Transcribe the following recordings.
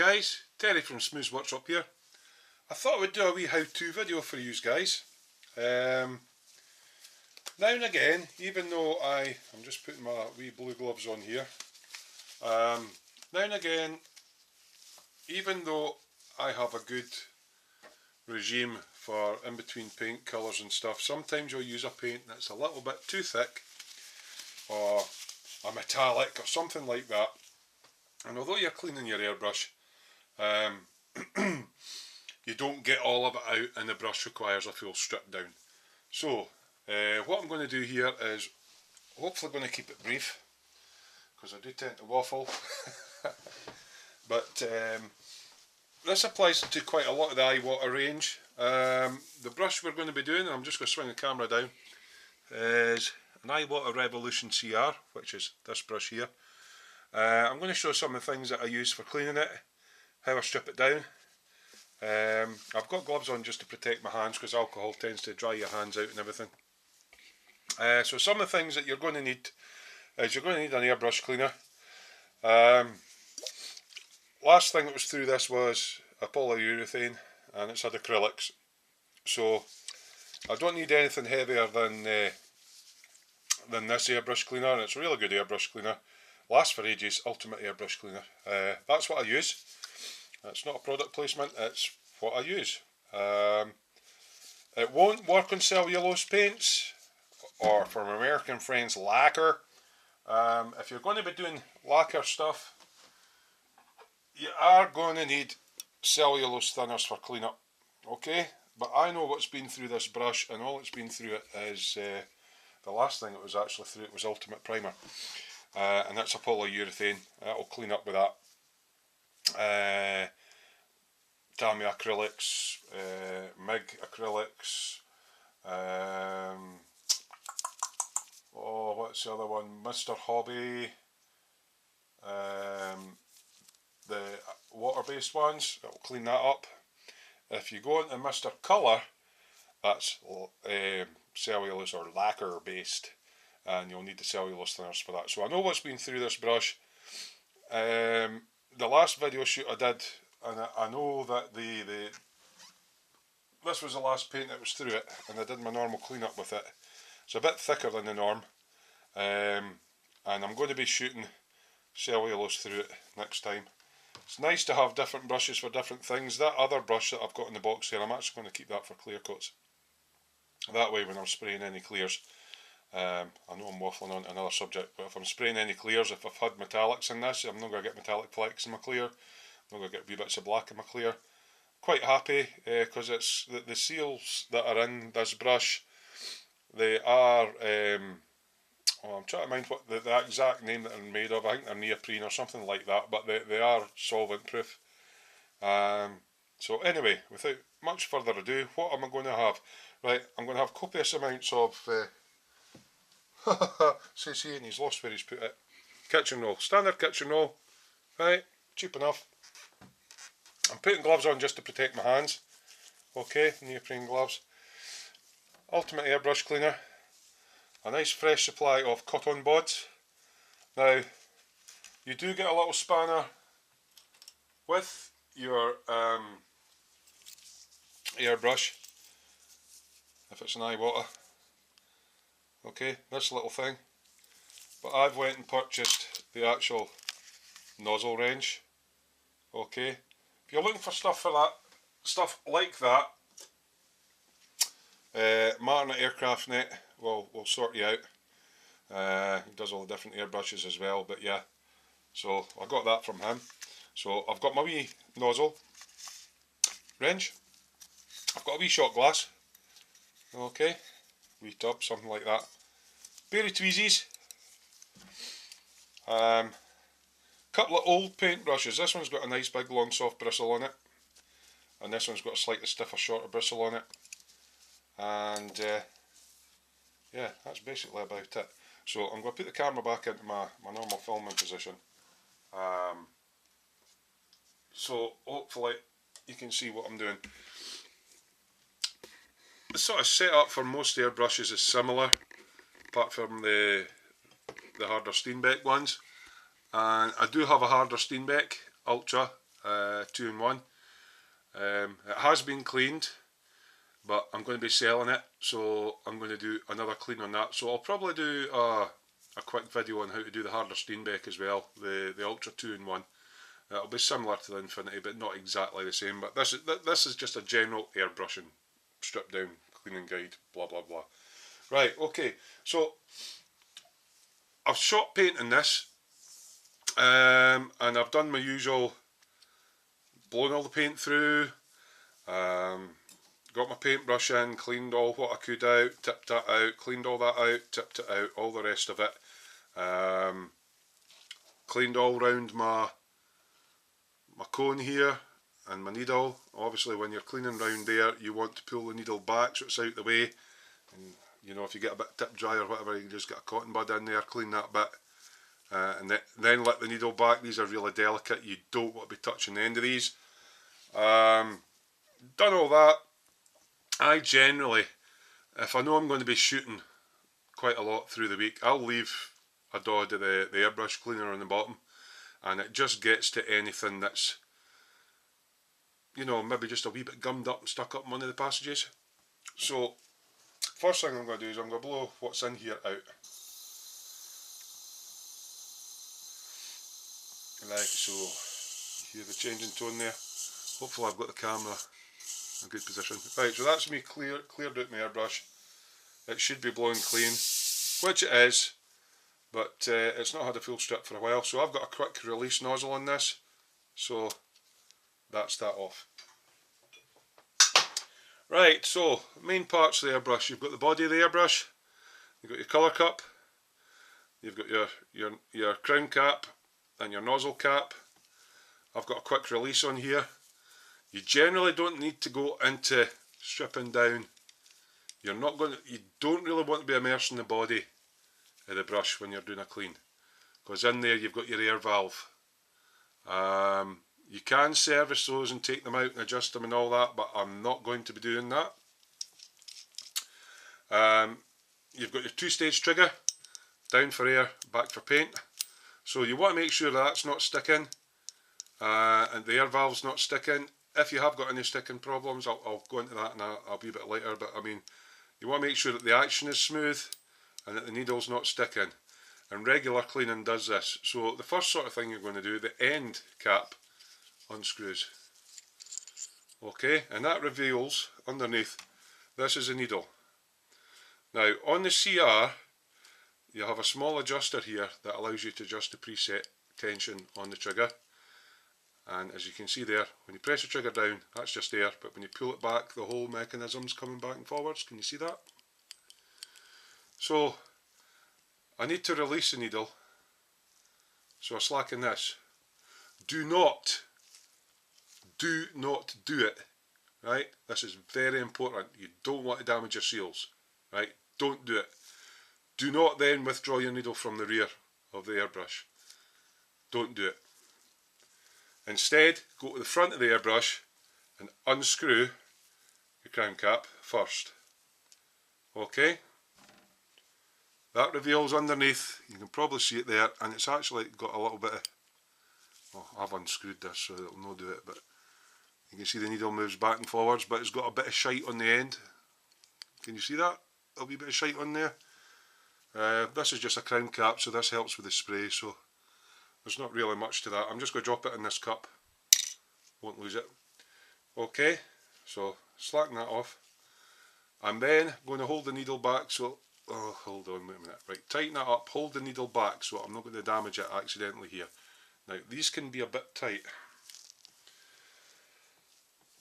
guys, Terry from Smooth Workshop here. I thought I would do a wee how-to video for you guys. Now and again, even though I'm just putting my wee blue gloves on here. Now and again, even though I have a good regime for in-between paint colours and stuff, sometimes you'll use a paint that's a little bit too thick or a metallic or something like that. And although you're cleaning your airbrush, you don't get all of it out and the brush requires a full strip down. So what I'm going to do here is hopefully going to keep it brief because I do tend to waffle. But this applies to quite a lot of the Iwatta range. The brush we're going to be doing, and I'm just going to swing the camera down, is an Iwatta Revolution CR, which is this brush here. I'm going to show some of the things that I use for cleaning it, how I strip it down. I've got gloves on just to protect my hands because alcohol tends to dry your hands out and everything. So some of the things that you're going to need is you're going to need an airbrush cleaner. Last thing that was through this was a polyurethane and it's had acrylics. So I don't need anything heavier than this airbrush cleaner, and it's a really good airbrush cleaner. Lasts for ages, ultimate airbrush cleaner. That's what I use. It's not a product placement, it's what I use. It won't work on cellulose paints or, for my American friends, lacquer. If you're going to be doing lacquer stuff, you are going to need cellulose thinners for cleanup, okay? But I know what's been through this brush, and all it's been through it is the last thing it was actually through it was Ultimate Primer, and that's a polyurethane. That'll clean up with that. Tamiya acrylics, MIG acrylics. Oh, what's the other one? Mr. Hobby. The water-based ones, it'll clean that up. If you go into Mr. Colour, that's cellulose or lacquer based, and you'll need the cellulose thinners for that. So I know what's been through this brush. The last video shoot I did, and I know that this was the last paint that was through it, and I did my normal cleanup with it. It's a bit thicker than the norm, and I'm going to be shooting cellulose through it next time. It's nice to have different brushes for different things. That other brush that I've got in the box here, I'm actually going to keep that for clear coats. That way when I'm spraying any clears, I know I'm waffling on to another subject, but if I'm spraying any clears, if I've had metallics in this, I'm not going to get metallic flecks in my clear. I'm not going to get wee bits of black in my clear. Quite happy because it's the seals that are in this brush, they are, I'm trying to mind what the exact name that they're made of. I think they're neoprene or something like that, but they are solvent proof. So anyway, without much further ado, what am I going to have? Right, I'm going to have copious amounts of see, and he's lost where he's put it. Kitchen roll, standard kitchen roll, right, cheap enough. I'm putting gloves on just to protect my hands, okay, neoprene gloves. Ultimate airbrush cleaner, a nice fresh supply of cotton buds. Now, you do get a little spanner with your airbrush, if it's an Iwatta. Okay, this little thing. But I've went and purchased the actual nozzle wrench. Okay, if you're looking for stuff for that, stuff like that, Martin at Aircraft Net will sort you out. He does all the different airbrushes as well, but yeah, so I got that from him. So I've got my wee nozzle wrench, I've got a wee shot glass, okay, wee tub, something like that, pair of tweezies, couple of old paint brushes. This one's got a nice big long soft bristle on it, and this one's got a slightly stiffer shorter bristle on it, and yeah, that's basically about it. So I'm going to put the camera back into my normal filming position, so hopefully you can see what I'm doing. The sort of setup for most airbrushes is similar, apart from the harder Steenbeck ones. And I do have a harder Steenbeck Ultra, 2-in-1. It has been cleaned, but I'm going to be selling it, so I'm going to do another clean on that. So I'll probably do a quick video on how to do the harder Steenbeck as well, the Ultra 2-in-1. It'll be similar to the Infinity, but not exactly the same. But this is just a general airbrushing, stripped down cleaning guide, blah blah blah. Right, okay, so I've shot painting this, and I've done my usual, blown all the paint through, got my paintbrush in, cleaned all what I could out, tipped that out, cleaned all that out, tipped it out, all the rest of it. Cleaned all round my cone here and my needle. Obviously when you're cleaning round there you want to pull the needle back so it's out the way, and you know, if you get a bit tip dry or whatever, you just get a cotton bud in there, clean that bit, and then let the needle back. These are really delicate, you don't want to be touching the end of these. Done all that. I generally, if I know I'm going to be shooting quite a lot through the week, I'll leave a dod of the airbrush cleaner on the bottom, and it just gets to anything that's, you know, maybe just a wee bit gummed up and stuck up in one of the passages. So first thing I'm going to do is I'm going to blow what's in here out. Like so. You hear the change in tone there. Hopefully I've got the camera in a good position. Right, so that's me cleared out my airbrush. It should be blowing clean, which it is, but it's not had a full strip for a while. So I've got a quick release nozzle on this, so that's that off. Right, so main parts of the airbrush. You've got the body of the airbrush, you've got your colour cup, you've got your crown cap and your nozzle cap. I've got a quick release on here. You generally don't need to go into stripping down. You don't really want to be immersing the body of the brush when you're doing a clean, because in there you've got your air valve. You can service those and take them out and adjust them and all that, but I'm not going to be doing that. You've got your two-stage trigger, down for air, back for paint. So you want to make sure that's not sticking, and the air valve's not sticking. If you have got any sticking problems, I'll go into that and I'll be a bit later, but I mean, you want to make sure that the action is smooth and that the needle's not sticking. And regular cleaning does this. So the first sort of thing you're going to do, the end cap unscrews. Okay, and that reveals underneath, this is a needle. Now on the CR, you have a small adjuster here that allows you to adjust the preset tension on the trigger. And as you can see there, when you press the trigger down, that's just air, but when you pull it back, the whole mechanism's coming back and forwards. Can you see that? So I need to release the needle, so I slacken this. Do not do it, right? This is very important. You don't want to damage your seals, right? Don't do it. Do not then withdraw your needle from the rear of the airbrush. Don't do it. Instead, go to the front of the airbrush and unscrew your crown cap first. Okay? That reveals underneath, you can probably see it there, and it's actually got a little bit of, well, I've unscrewed this so it'll not do it, but you can see the needle moves back and forwards, but it's got a bit of shite on the end. Can you see that? There'll be a bit of shite on there. This is just a crown cap, so this helps with the spray, so there's not really much to that. I'm just going to drop it in this cup, won't lose it. Okay, so slacken that off. I'm then going to hold the needle back, so, oh, hold on, wait a minute. Right, tighten that up, hold the needle back so I'm not going to damage it accidentally here. Now, these can be a bit tight.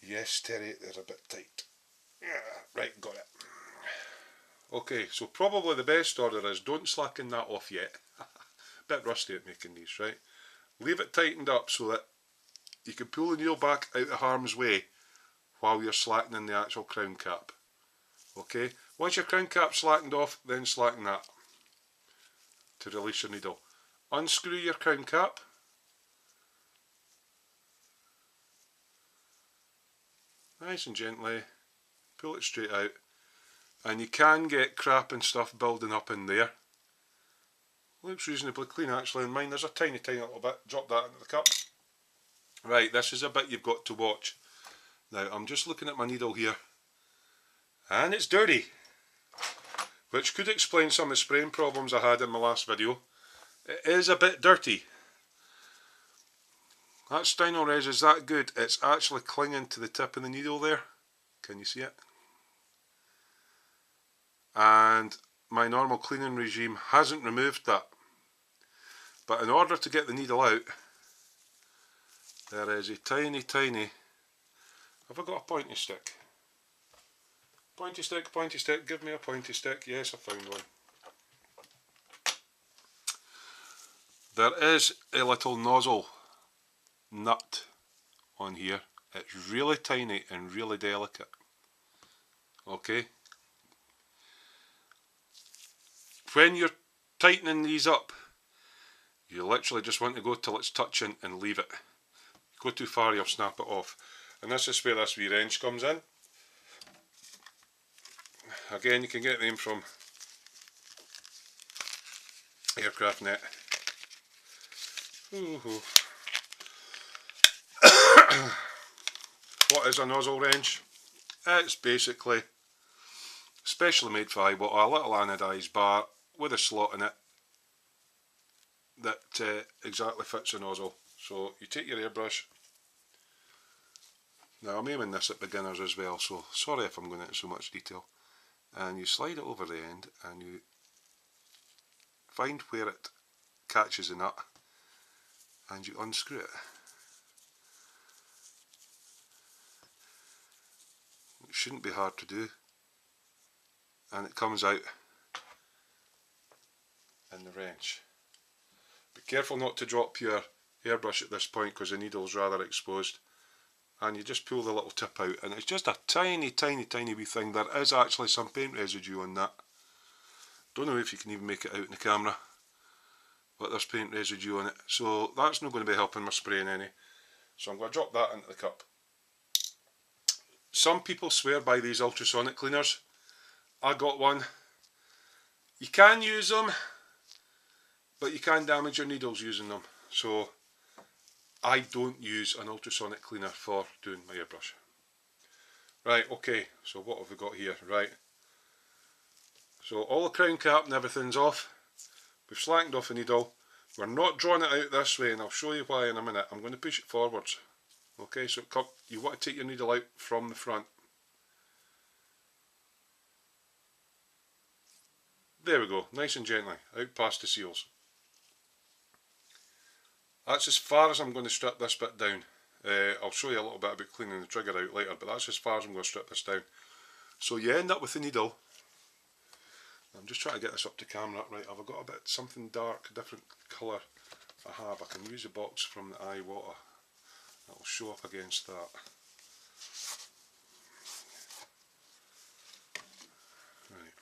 Yes, Terry, they're a bit tight. Yeah, right, got it. Okay, so probably the best order is don't slacken that off yet. Bit rusty at making these, right? Leave it tightened up so that you can pull the needle back out of harm's way while you're slackening the actual crown cap. Okay, once your crown cap's slackened off, then slacken that to release your needle. Unscrew your crown cap. Nice and gently, pull it straight out, and you can get crap and stuff building up in there. Looks reasonably clean actually in mine. There's a tiny little bit. Drop that into the cup. Right, this is a bit you've got to watch. Now, I'm just looking at my needle here, and it's dirty, which could explain some of the spraying problems I had in my last video. It is a bit dirty. That Styrene res is that good, it's actually clinging to the tip of the needle there. Can you see it? And my normal cleaning regime hasn't removed that. But in order to get the needle out, there is a tiny, have I got a pointy stick? Pointy stick, give me a pointy stick. Yes, I found one. There is a little nozzle nut on here. It's really tiny and really delicate. Okay. When you're tightening these up, you literally just want to go till it's touching and leave it. You go too far, you'll snap it off. And this is where this wee wrench comes in. Again, you can get them from Aircraft Net. What is a nozzle wrench? It's basically specially made for Iwatta, a little anodised bar with a slot in it that exactly fits the nozzle. So you take your airbrush. Now I'm aiming this at beginners as well, so sorry if I'm going into so much detail. And you slide it over the end and you find where it catches the nut and you unscrew it. It shouldn't be hard to do, and it comes out in the wrench. Be careful not to drop your airbrush at this point because the needle's rather exposed, and you just pull the little tip out and it's just a tiny wee thing. There is actually some paint residue on that. Don't know if you can even make it out in the camera, but there's paint residue on it, so that's not going to be helping my spraying any. So I'm going to drop that into the cup. Some people swear by these ultrasonic cleaners. I got one. You can use them, but you can damage your needles using them. So I don't use an ultrasonic cleaner for doing my airbrush. Right, okay, so what have we got here? Right, so all the crown cap and everything's off. We've slackened off the needle. We're not drawing it out this way, and I'll show you why in a minute. I'm going to push it forwards. Okay, so you want to take your needle out from the front. There we go, nice and gently, out past the seals. That's as far as I'm going to strip this bit down. I'll show you a little bit about cleaning the trigger out later, but that's as far as I'm going to strip this down. So you end up with the needle. I'm just trying to get this up to camera. Right, have I got a bit something dark, different colour? I have. I can use the box from the Iwatta. That'll show up against that. Right.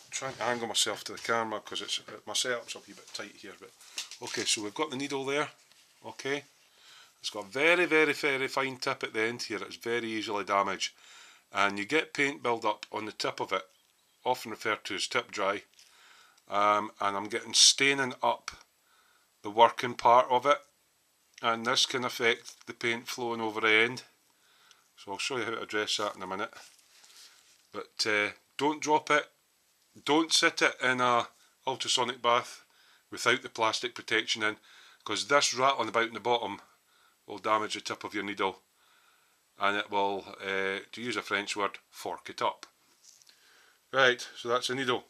I'm trying to angle myself to the camera because it's my setup's a wee bit tight here. But okay, so we've got the needle there. Okay, it's got a very fine tip at the end here. It's very easily damaged, and you get paint build up on the tip of it, often referred to as tip dry. And I'm getting staining up the working part of it, and this can affect the paint flowing over the end. So I'll show you how to address that in a minute. But don't drop it, don't sit it in a ultrasonic bath without the plastic protection in, because this rattling about in the bottom will damage the tip of your needle, and it will, to use a French word, fork it up. Right, so that's the needle.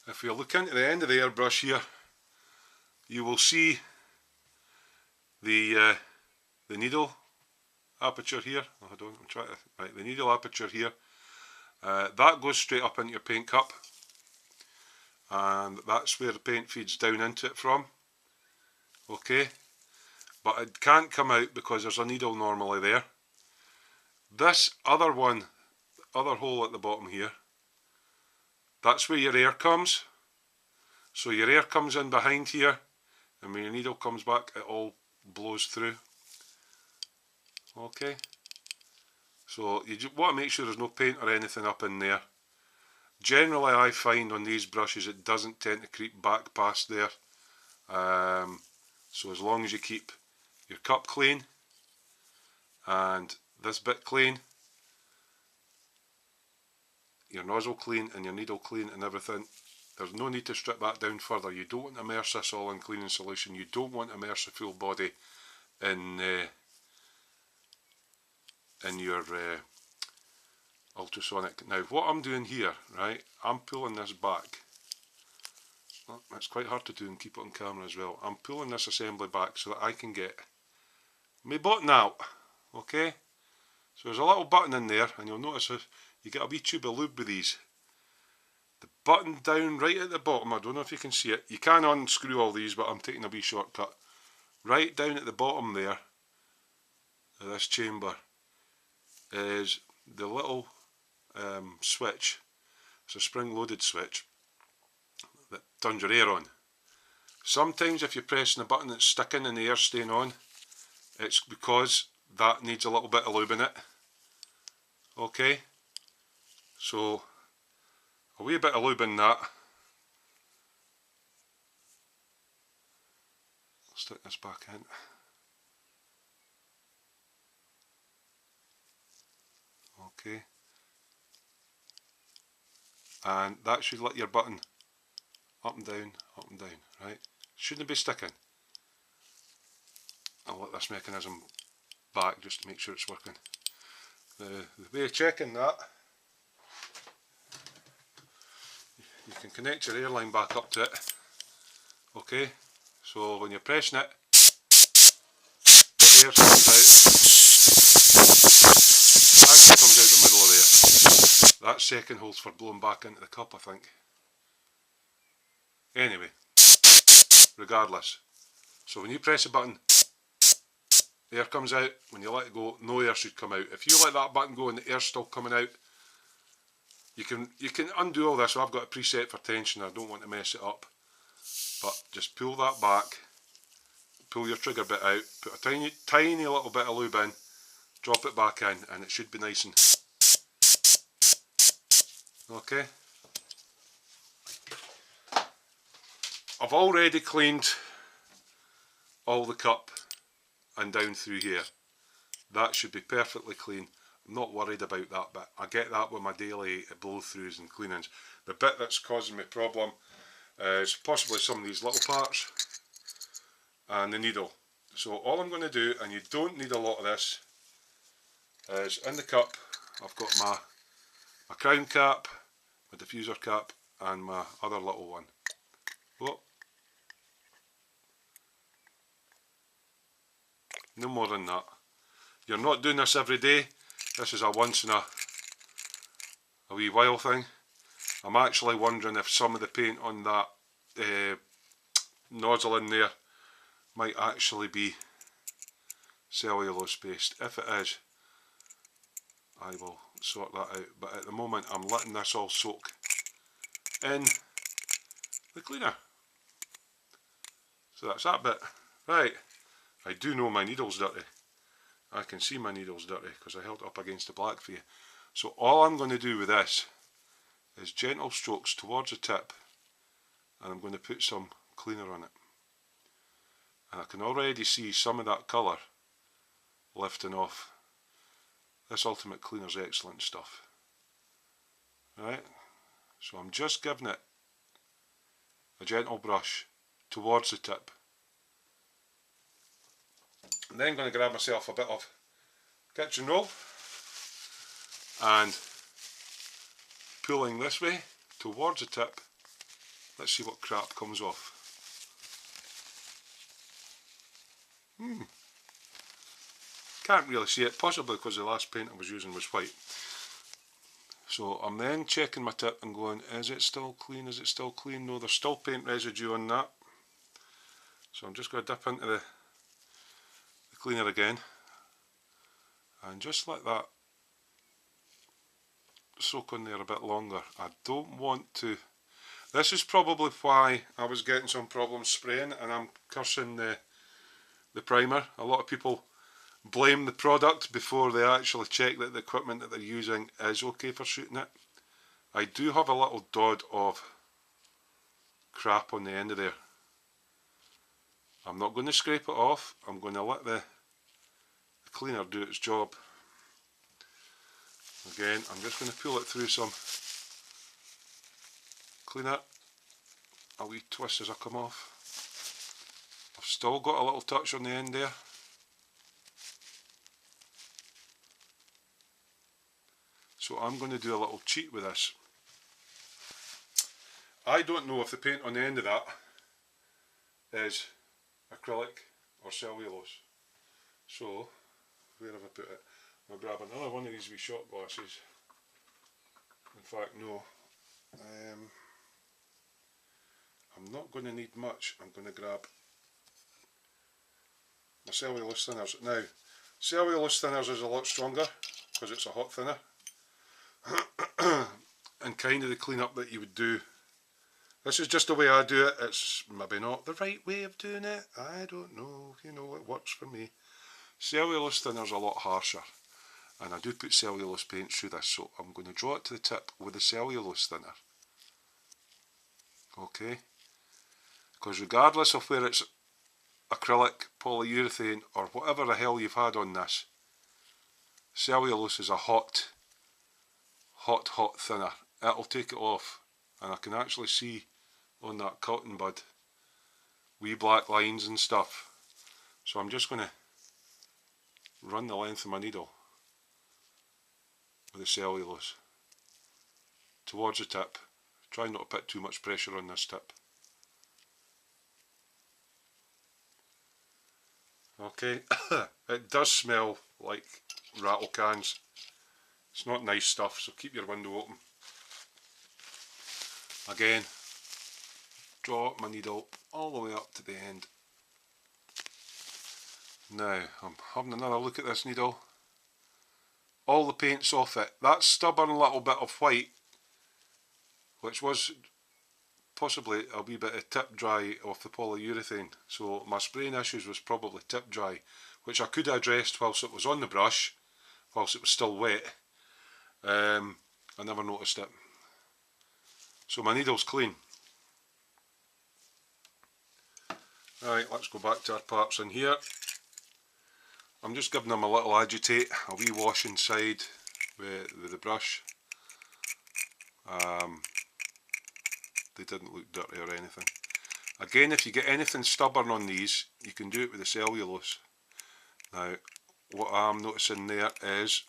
If you look into the end of the airbrush here, you will see the needle aperture here. Oh, hold on, I'm trying to, right, the needle aperture here. That goes straight up into your paint cup, and that's where the paint feeds down into it from. Okay, but it can't come out because there's a needle normally there. This other one, other hole at the bottom here, that's where your air comes. So your air comes in behind here, and when your needle comes back, it all blows through. Okay, so you want to make sure there's no paint or anything up in there. Generally I find on these brushes it doesn't tend to creep back past there. So as long as you keep your cup clean and this bit clean, your nozzle clean and your needle clean and everything, there's no need to strip that down further. You don't want to immerse this all in cleaning solution. You don't want to immerse the full body in your ultrasonic. Now what I'm doing here, right, I'm pulling this back. Well, it's quite hard to do and keep it on camera as well. I'm pulling this assembly back so that I can get my button out. Okay, so there's a little button in there, and you'll notice you get a wee tube of lube with these. The button down right at the bottom, I don't know if you can see it. You can unscrew all these, but I'm taking a wee shortcut. Right down at the bottom there of this chamber is the little switch. It's a spring-loaded switch that turns your air on. Sometimes if you're pressing a button that's sticking and the air's staying on, it's because that needs a little bit of lube in it. Okay, so a wee bit of lube in that. I'll stick this back in. Okay, and that should let your button up and down, right? Shouldn't be sticking. I'll let this mechanism back just to make sure it's working. The way of checking that, you can connect your airline back up to it. Okay, so when you're pressing it, the air comes out. Actually comes out the middle of there. That second holds for blowing back into the cup, I think. Anyway, regardless. So when you press a button, air comes out. When you let it go, no air should come out. If you let that button go and the air's still coming out, you can undo all this. So I've got a preset for tension. I don't want to mess it up. But just pull that back, pull your trigger bit out, put a tiny little bit of lube in, drop it back in, and it should be nice and okay. I've already cleaned all the cup and down through here. That should be perfectly clean. I'm not worried about that bit. I get that with my daily blow throughs and cleanings. The bit that's causing me problem is possibly some of these little parts and the needle. So all I'm going to do, and you don't need a lot of this, is in the cup I've got my crown cap, my diffuser cap, and my other little one. Whoa. No more than that. You're not doing this every day. This is a once in a wee while thing. I'm actually wondering if some of the paint on that nozzle in there might actually be cellulose paste. If it is, I will sort that out. But at the moment I'm letting this all soak in the cleaner. So that's that bit. Right, I do know my needle's dirty. I can see my needle's dirty because I held it up against the black for you. So all I'm going to do with this is gentle strokes towards the tip, and I'm going to put some cleaner on it. And I can already see some of that colour lifting off. This Ultimate Cleaner's excellent stuff. Right, so I'm just giving it a gentle brush towards the tip. And then I'm going to grab myself a bit of kitchen roll and pulling this way towards the tip. Let's see what crap comes off. Can't really see it, possibly because the last paint I was using was white. So I'm then checking my tip and going, is it still clean, is it still clean? No, there's still paint residue on that. So I'm just going to dip into the cleaner again and just let that soak on there a bit longer. I don't want to, this is probably why I was getting some problems spraying, and I'm cursing the primer. A lot of people blame the product before they actually check that the equipment that they're using is okay for shooting it. I do have a little dot of crap on the end of there. I'm not going to scrape it off, I'm going to let the cleaner do its job. Again, I'm just going to pull it through some cleaner, a wee twist as I come off. I've still got a little touch on the end there. So I'm going to do a little cheat with this. I don't know if the paint on the end of that is acrylic or cellulose. So, where have I put it? I'll grab another one of these wee shot glasses. In fact, no. I'm not going to need much. I'm going to grab my cellulose thinners. Now, cellulose thinners is a lot stronger because it's a hot thinner. And kind of the cleanup that you would do. This is just the way I do it. It's maybe not the right way of doing it. I don't know. You know, it works for me. Cellulose thinner's a lot harsher. And I do put cellulose paint through this, so I'm going to draw it to the tip with the cellulose thinner. Okay? Because regardless of where it's acrylic, polyurethane, or whatever the hell you've had on this, cellulose is a hot thinner. It'll take it off. And I can actually see on that cotton bud wee black lines and stuff. So I'm just going to run the length of my needle with the cellulose towards the tip. Try not to put too much pressure on this tip. Okay, it does smell like rattle cans. It's not nice stuff, so keep your window open. Again, draw my needle all the way up to the end. Now, I'm having another look at this needle. All the paint's off it. That stubborn little bit of white, which was possibly a wee bit of tip dry off the polyurethane. So my spraying issues was probably tip dry, which I could have addressed whilst it was on the brush, whilst it was still wet. I never noticed it. So my needle's clean. Right, let's go back to our parts in here. I'm just giving them a little agitate, a wee wash inside with the brush. They didn't look dirty or anything. Again, if you get anything stubborn on these, you can do it with the cellulose. Now, what I'm noticing there is,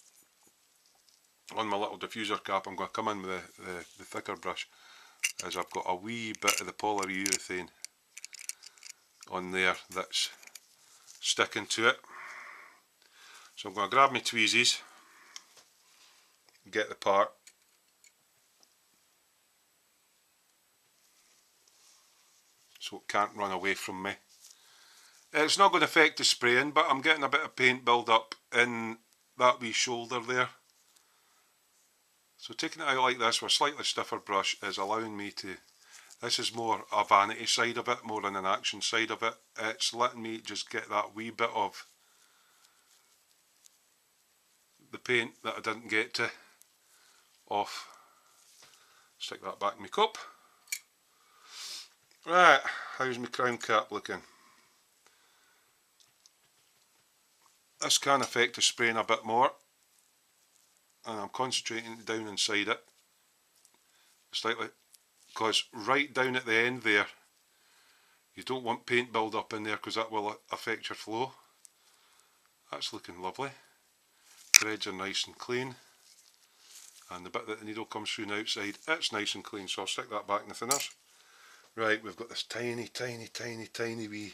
on my little diffuser cap, I'm going to come in with the thicker brush, is I've got a wee bit of the polyurethane on there that's sticking to it. So I'm going to grab my tweezers, get the part, so it can't run away from me. It's not going to affect the spraying, but I'm getting a bit of paint build up in that wee shoulder there. So taking it out like this with a slightly stiffer brush is allowing me to, this is more a vanity side of it, more than an action side of it. It's letting me just get that wee bit of the paint that I didn't get to off. Stick that back in my cup. Right, how's my crown cap looking? This can affect the spraying a bit more, and I'm concentrating down inside it slightly, because right down at the end there, you don't want paint build up in there because that will affect your flow. That's looking lovely. Threads are nice and clean, and the bit that the needle comes through the outside, it's nice and clean, so I'll stick that back in the thinners. Right, we've got this tiny wee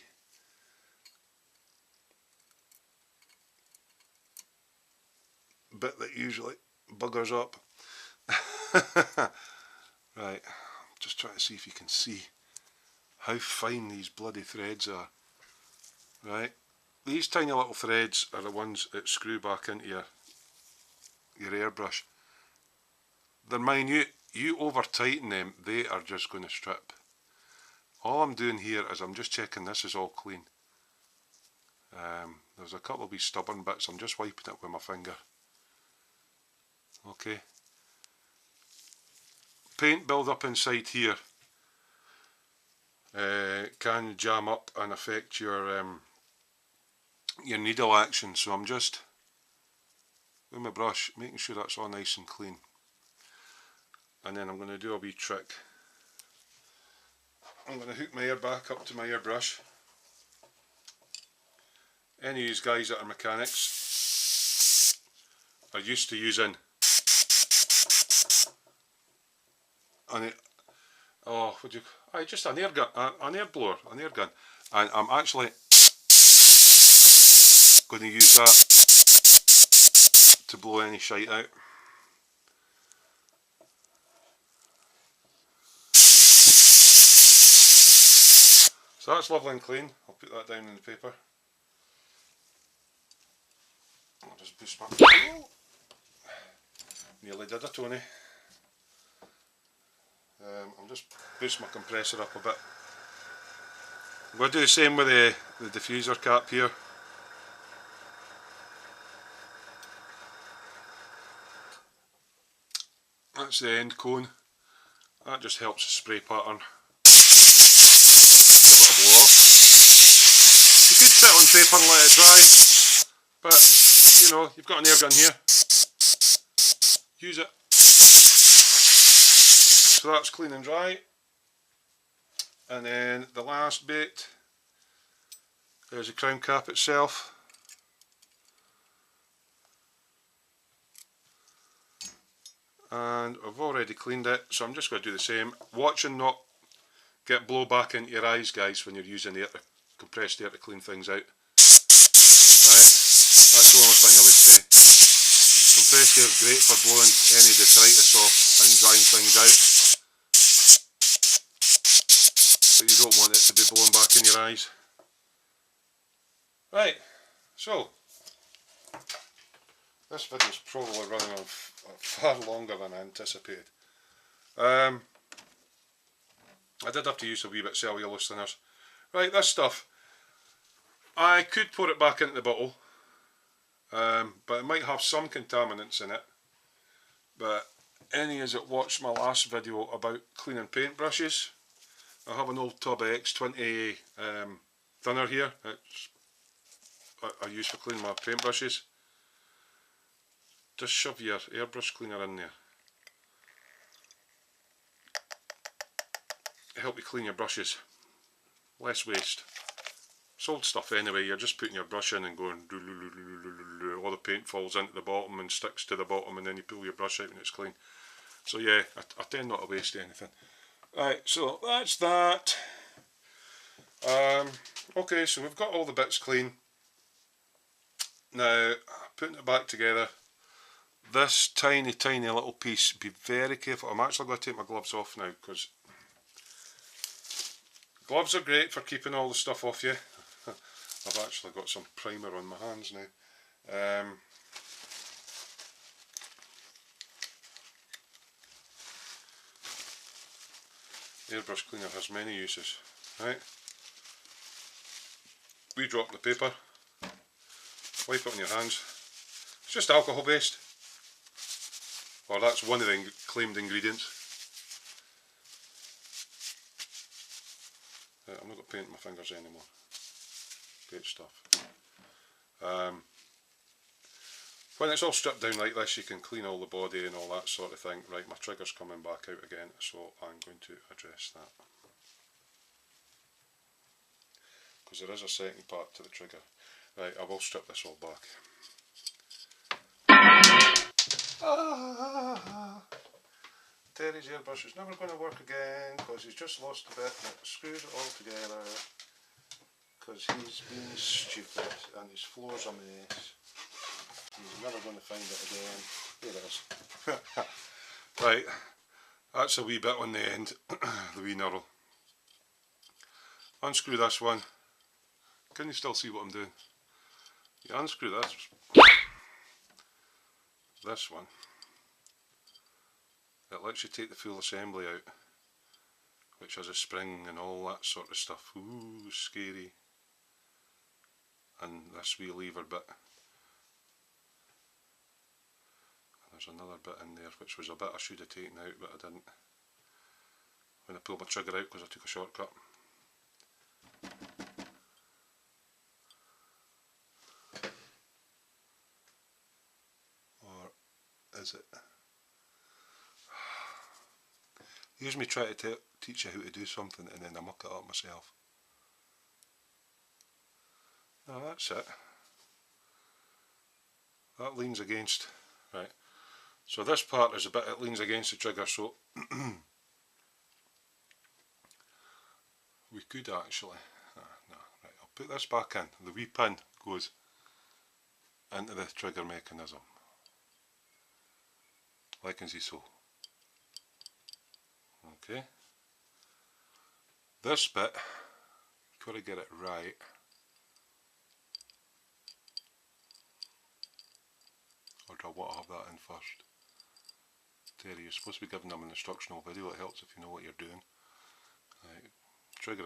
bit that usually buggers up. Right, just trying to see if you can see how fine these bloody threads are. Right, these tiny little threads are the ones that screw back into your airbrush. They're minute. You over tighten them, they are just going to strip. All I'm doing here is I'm just checking this is all clean. There's a couple of wee stubborn bits, I'm just wiping it with my finger. Okay. paint build up inside here can jam up and affect your needle action. So I'm just with my brush making sure that's all nice and clean, and then I'm going to do a wee trick. I'm going to hook my air back up to my airbrush. Any of these guys that are mechanics are used to using just an air gun, an air blower, an air gun, and I'm actually going to use that to blow any shite out. So that's lovely and clean. I'll put that down in the paper. I'll just boost my... Nearly did it, Tony. I'll just boost my compressor up a bit. I'm going to do the same with the diffuser cap here. That's the end cone. That just helps the spray pattern. Give it a blow off. You could sit on paper and let it dry, but you know, you've got an air gun here. Use it. So that's clean and dry. And then the last bit is the crown cap itself. And I've already cleaned it, so I'm just going to do the same. Watch and not get blow back into your eyes, guys, when you're using air compressed air to clean things out. Right, that's the only thing I would say. Compressed air is great for blowing any detritus off and drying things out, but you don't want it to be blown back in your eyes. Right, so this video is probably running on far longer than I anticipated. I did have to use a wee bit of cellulose thinners. Right, this stuff, I could pour it back into the bottle, but it might have some contaminants in it. But any as it watched my last video about cleaning paintbrushes, I have an old tub of X20 thinner here. It's I use for cleaning my paintbrushes. Just shove your airbrush cleaner in there. Help you clean your brushes. Less waste. It's old stuff anyway, you're just putting your brush in and going, all the paint falls into the bottom and sticks to the bottom, and then you pull your brush out and it's clean. So yeah, I tend not to waste anything. Right, so that's that. Okay, so we've got all the bits clean. Now, putting it back together, this tiny little piece, be very careful. I'm actually going to take my gloves off now, because gloves are great for keeping all the stuff off you. I've actually got some primer on my hands now. Airbrush Cleaner has many uses. Right, we drop the paper, wipe it on your hands. It's just alcohol based, or that's one of the claimed ingredients. I'm not going to paint my fingers anymore. Great stuff. When it's all stripped down like this, you can clean all the body and all that sort of thing. Right, my trigger's coming back out again, so I'm going to address that, because there is a second part to the trigger. Right, I will strip this all back. Terry's airbrush is never going to work again because he's just lost a bit and it screws it all together because he's been stupid and his floor's a mess. He's never going to find it again. Here it is. Right, that's a wee bit on the end, the wee knurl. Unscrew this one. Can you still see what I'm doing? You unscrew this one. It lets you take the full assembly out, which has a spring and all that sort of stuff. Ooh, scary. And this wee lever bit. There's another bit in there which was a bit I should have taken out, but I didn't. when I pull my trigger out because I took a shortcut. Or is it? Here's me trying to teach you how to do something and then I muck it up myself. Oh, that's it. That leans against, right. So this part is a bit, it leans against the trigger, so we could actually, no, right, I'll put this back in. The wee pin goes into the trigger mechanism, like and see so. Okay. This bit, got to get it right. Or do I want to have that in first? Terry, you're supposed to be giving them an instructional video. It helps if you know what you're doing. Right, trigger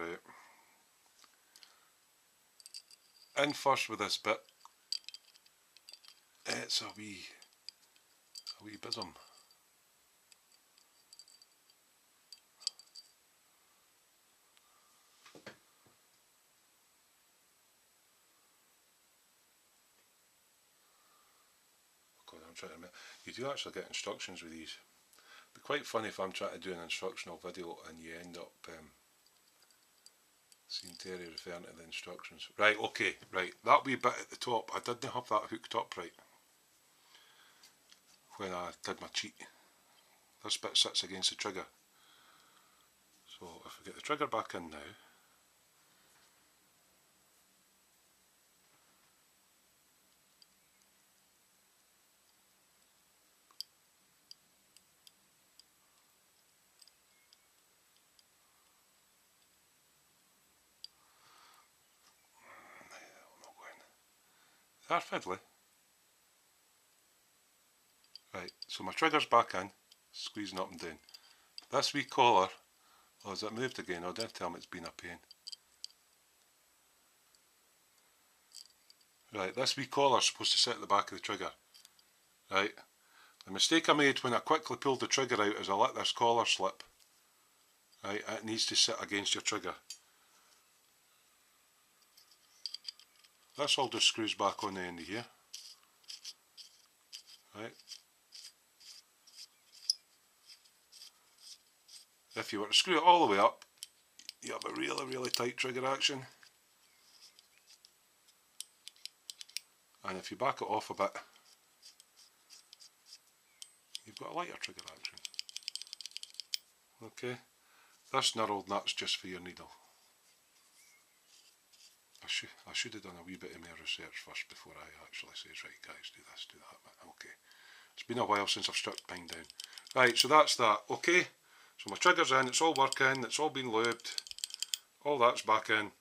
out. In first with this bit. It's a wee bism. God, I'm trying to remember. You do actually get instructions with these. It'd be quite funny if I'm trying to do an instructional video and you end up seeing Terry referring to the instructions. Right, okay, right. That wee bit at the top, I didn't have that hooked up right when I did my cheat. This bit sits against the trigger. So if we get the trigger back in now, that's fiddly. Right, so my trigger's back in, squeezing up and down. This wee collar, oh, has it moved again? Oh, don't tell me it's been a pain. Right, this wee collar's supposed to sit at the back of the trigger. Right, the mistake I made when I quickly pulled the trigger out is I let this collar slip. Right, it needs to sit against your trigger. This all just screws back on the end of here. Right. If you were to screw it all the way up, you have a really, really tight trigger action. And if you back it off a bit, you've got a lighter trigger action. Okay, this knurled nut's just for your needle. I should have done a wee bit of more research first before I actually says, right guys, do this, do that. Okay, it's been a while since I've stripped mine down. Right, so that's that. Okay, so my trigger's in, it's all working, it's all been lubed, all that's back in.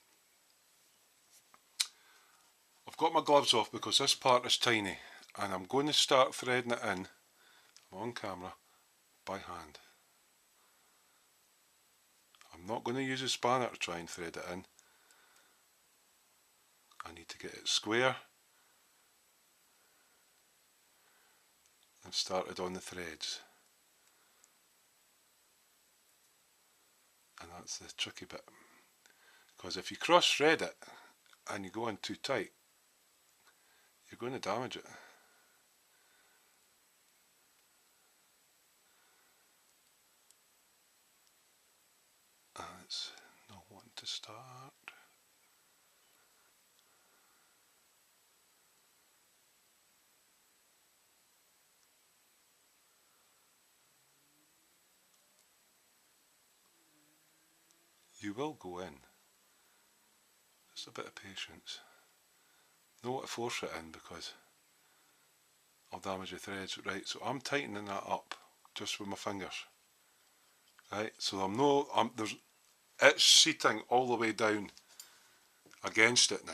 I've got my gloves off because this part is tiny and I'm going to start threading it in, I'm on camera, by hand. I'm not going to use a spanner to try and thread it in. I need to get it square and started on the threads. And that's the tricky bit. Because if you cross thread it and you go in too tight, you're going to damage it. And it's not wanting to start. You will go in. Just a bit of patience. Know what to force it in because I'll damage the threads. Right, so I'm tightening that up just with my fingers. Right, so it's seating all the way down against it now,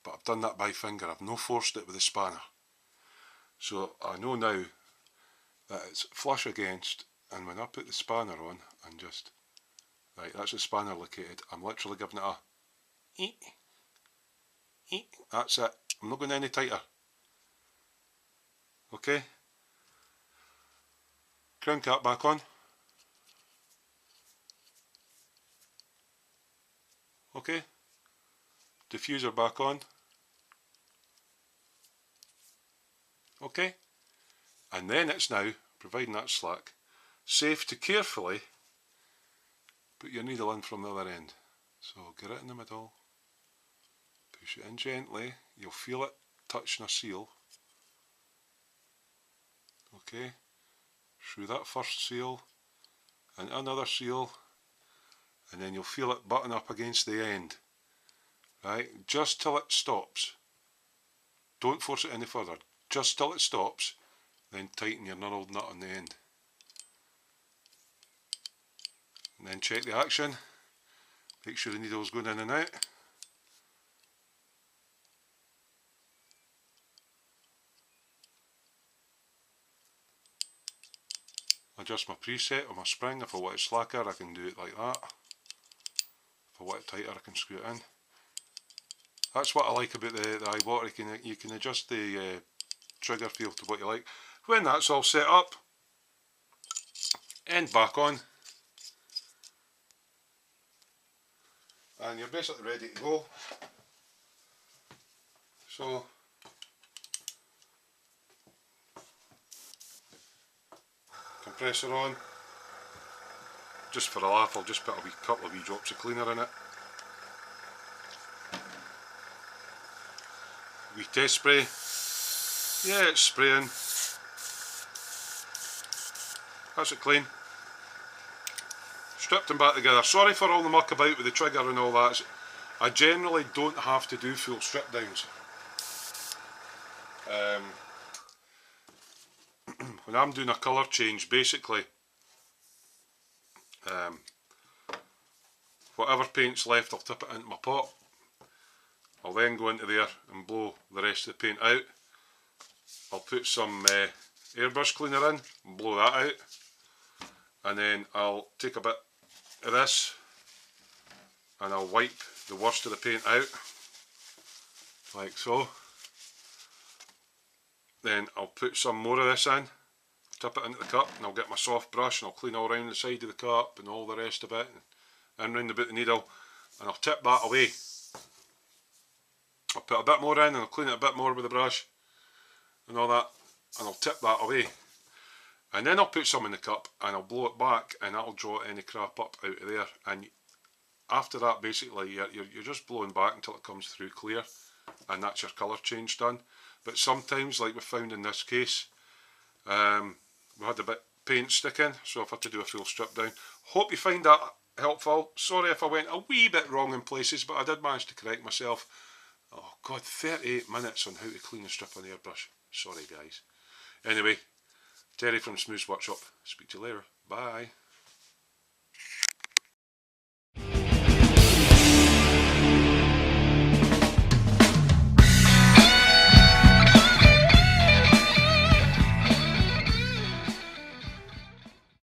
but I've done that by finger. I've no forced it with the spanner. So I know now that it's flush against, and when I put the spanner on and just, right, that's the spanner located, I'm literally giving it a eek, eek, that's it. I'm not going any tighter. Okay, crown cap back on. Okay, diffuser back on. Okay, and then it's now, providing that's slack, safe to carefully put your needle in from the other end. So get it in the middle, push it in gently, you'll feel it touching a seal. Okay, through that first seal, and another seal, and then you'll feel it button up against the end. Right, just till it stops. Don't force it any further. Just till it stops, then tighten your knurled nut on the end. And then check the action. Make sure the needle's going in and out. Adjust my preset or my spring. If I want it slacker, I can do it like that. If I want it tighter, I can screw it in. That's what I like about the Iwatta. You can adjust the trigger feel to what you like. When that's all set up, end back on, and you're basically ready to go. So compressor on. Just for a laugh, I'll just put a wee couple of wee drops of cleaner in it. Wee test spray. Yeah, it's spraying. That's it clean. Stripped them back together. Sorry for all the muck about with the trigger and all that. I generally don't have to do full strip downs. When I'm doing a colour change, basically, whatever paint's left, I'll tip it into my pot. I'll then go into there and blow the rest of the paint out. I'll put some Airbrush Cleaner in and blow that out. And then I'll take a bit of this and I'll wipe the worst of the paint out, like so. Then I'll put some more of this in, tip it into the cup, and I'll get my soft brush and I'll clean all around the side of the cup and all the rest of it, and round about the needle, and I'll tip that away. I'll put a bit more in and I'll clean it a bit more with the brush and all that, and I'll tip that away. And then I'll put some in the cup and I'll blow it back, and that'll draw any crap up out of there. And after that, basically, you're just blowing back until it comes through clear, and that's your colour change done. But sometimes, like we found in this case, we had a bit of paint sticking, so I've had to do a full strip down. Hope you find that helpful. Sorry if I went a wee bit wrong in places, but I did manage to correct myself. Oh god, 38 minutes on how to clean and strip an airbrush. Sorry guys. Anyway, Terry from Smooth's Workshop. Speak to you later. Bye.